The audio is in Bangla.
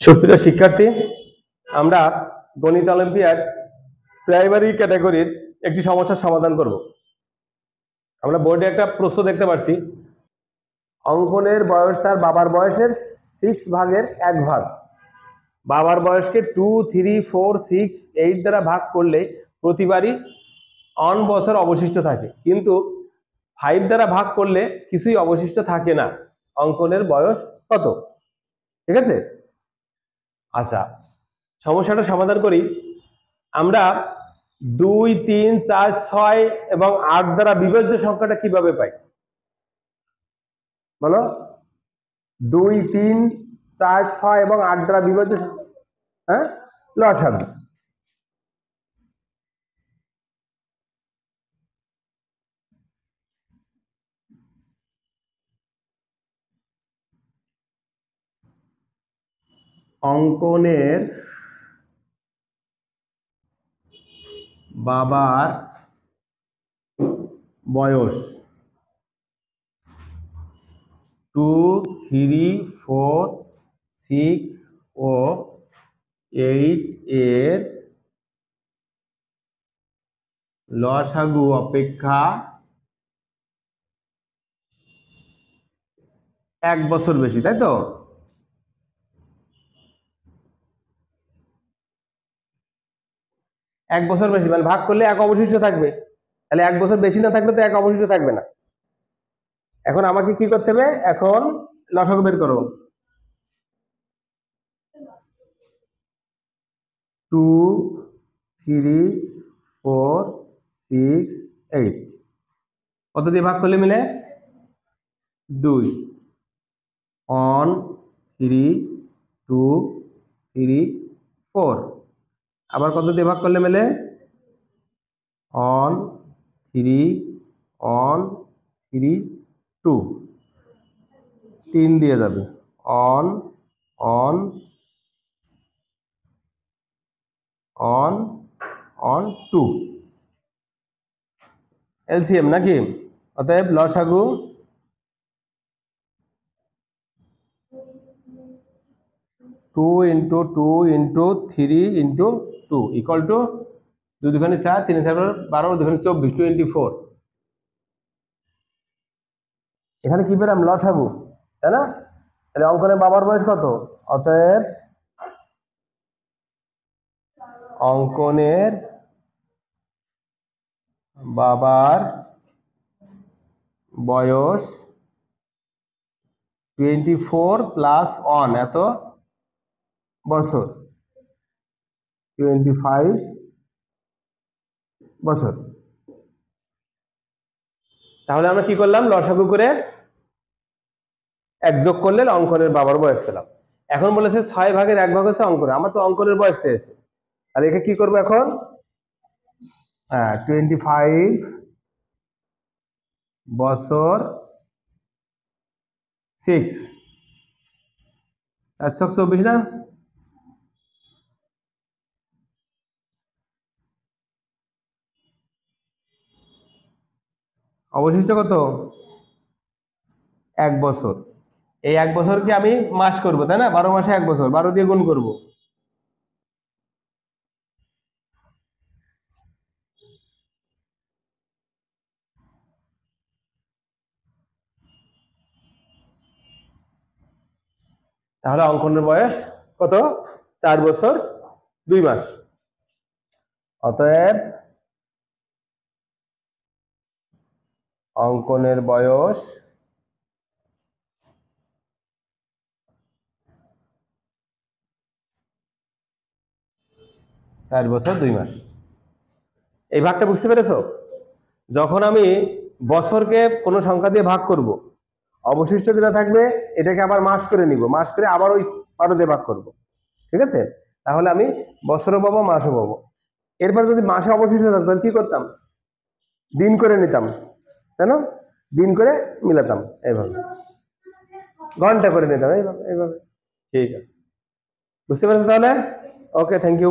সুপ্রিয় শিক্ষার্থী, আমরা গণিত অলিম্পিয়াড প্রাইমারি ক্যাটাগরির একটি সমস্যার সমাধান করব। আমরা বোর্ডে একটা প্রশ্ন দেখতে পাচ্ছি, অঙ্কনের বয়স তার বাবার বয়সের 6 ভাগের 1 ভাগ। বাবার বয়সকে 2, 3, 4, 6, 8 দ্বারা ভাগ করলে প্রতিবারই 1 বছর অবশিষ্ট থাকে, কিন্তু 5 দ্বারা ভাগ করলে কিছুই অবশিষ্ট থাকে না। অঙ্কনের বয়স কত? ঠিক আছে, আচ্ছা সমস্যাটা সমাধান করি। আমরা 2, 3, 4, 6 এবং 8 দ্বারা বিভাজ্য সংখ্যাটা কিভাবে পাই বলো? 2, 3, 4, 6 এবং 8 দ্বারা বিভাজ্য সংখ্যা, হ্যাঁ, লসাগু। অঙ্কনের বাবার বয়স 2, 3, 4, 6 ও 8 এর লসাগু অপেক্ষা 1 বছর বেশি, তাই তো? এক বছর বেশি মানে ভাগ করলে 1 অবশিষ্ট থাকবে, তাহলে 1 বছর বেশি না থাকলে তো 1 অবশিষ্ট থাকবে না। এখন আমাকে কি করতে হবে? এখন লসাগু বের করো। 2, 3, 4, 6, 8 কত দিয়ে ভাগ করলে মিলে? 2। 1, 3, 2, 3, 4 আবার কত দিয়ে ভাগ করলে মেলে? 1, 3, 1, 3, 2 3 দিয়ে যাবে। 1, 1, 1, 1, 2 এলসিএম নাকি? অতএব লসাগু 2 × 2 × 3 × 2 ইকুয়াল টু 2 দুগুণে 4, 3 4 12, 2 দুগুণে 24, 24। এখানে কি পেলাম? লসাগু, তাই না? তাহলে অঙ্কনের বাবার বয়স কত? অতএব অঙ্কনের বাবার বয়স 24 + 1 এত বছর, 25 বছর। তাহলে আমরা কি করলাম? লসাগু করে 1 যোগ করলে অঙ্কনের বাবার বয়স পেলাম। এখন বলেছে 6 ভাগের 1 ভাগ হচ্ছে অঙ্কনের, আমার তো অঙ্কনের বয়স চেয়েছে, তাহলে একে কি করবো এখন? 25 বছর 6 424 না? অবশিষ্ট কত? 1 বছর। এই 1 বছরকে আমি মাস করব, তাই না? 12 মাসে 1 বছর, 12 দিয়ে গুণ করব। তাহলে অঙ্কনের বয়স কত? 4 বছর 2 মাস। অতএব অঙ্কনের বয়স 4 বছর 2 মাস। এই ভাগটা বুঝতে পেরেছো? যখন আমি বছরকে কোনো সংখ্যা দিয়ে ভাগ করব, অবশিষ্ট যেটা থাকবে এটাকে আবার মাস করে নিব, মাস করে আবার ওই 12 দিয়ে ভাগ করব, ঠিক আছে? তাহলে আমি বছরও পাবো, মাসও পাবো। এরপর যদি মাসে অবশিষ্ট থাকতো কি করতাম? দিন করে নিতাম, তাই না? দিন করে মিলাতাম, এইভাবে ঘন্টা করে নিতাম, এইভাবে এইভাবে। ঠিক আছে, বুঝতে পেরেছো তাহলে? ওকে, থ্যাংক ইউ।